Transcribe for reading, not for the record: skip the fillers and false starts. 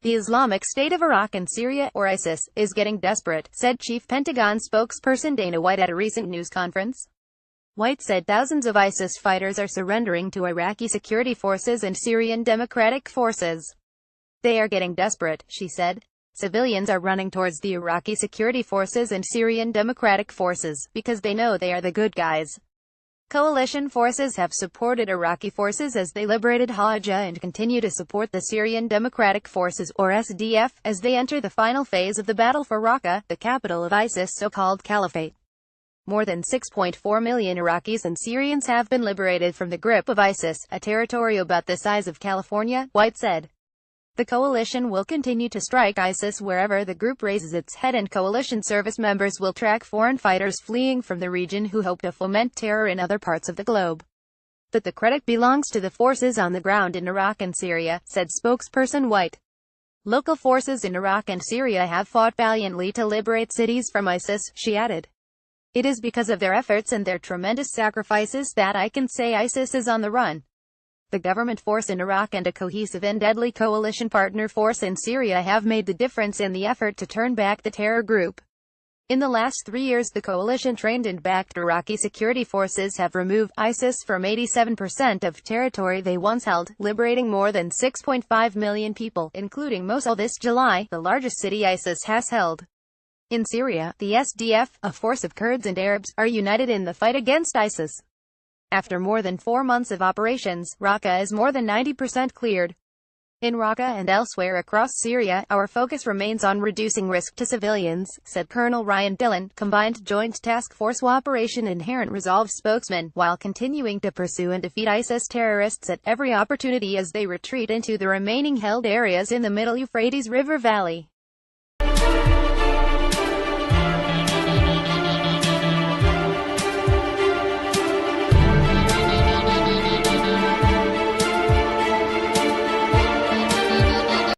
The Islamic State of Iraq and Syria, or ISIS, is getting desperate, said Chief Pentagon spokesperson Dana White at a recent news conference. White said thousands of ISIS fighters are surrendering to Iraqi security forces and Syrian democratic forces. They are getting desperate, she said. Civilians are running towards the Iraqi security forces and Syrian democratic forces, because they know they are the good guys. Coalition forces have supported Iraqi forces as they liberated Hajj and continue to support the Syrian Democratic Forces, or SDF, as they enter the final phase of the battle for Raqqa, the capital of ISIS' so-called caliphate. More than 6.4 million Iraqis and Syrians have been liberated from the grip of ISIS, a territory about the size of California, White said. The coalition will continue to strike ISIS wherever the group raises its head, and coalition service members will track foreign fighters fleeing from the region who hope to foment terror in other parts of the globe. But the credit belongs to the forces on the ground in Iraq and Syria, said spokesperson White. Local forces in Iraq and Syria have fought valiantly to liberate cities from ISIS, she added. It is because of their efforts and their tremendous sacrifices that I can say ISIS is on the run. The government force in Iraq and a cohesive and deadly coalition partner force in Syria have made the difference in the effort to turn back the terror group. In the last 3 years, the coalition-trained and backed Iraqi security forces have removed ISIS from 87% of territory they once held, liberating more than 6.5 million people, including Mosul this July, the largest city ISIS has held. In Syria, the SDF, a force of Kurds and Arabs, are united in the fight against ISIS. After more than 4 months of operations, Raqqa is more than 90% cleared. In Raqqa and elsewhere across Syria, our focus remains on reducing risk to civilians, said Colonel Ryan Dillon, Combined Joint Task Force Operation Inherent Resolve spokesman, while continuing to pursue and defeat ISIS terrorists at every opportunity as they retreat into the remaining held areas in the Middle Euphrates River Valley.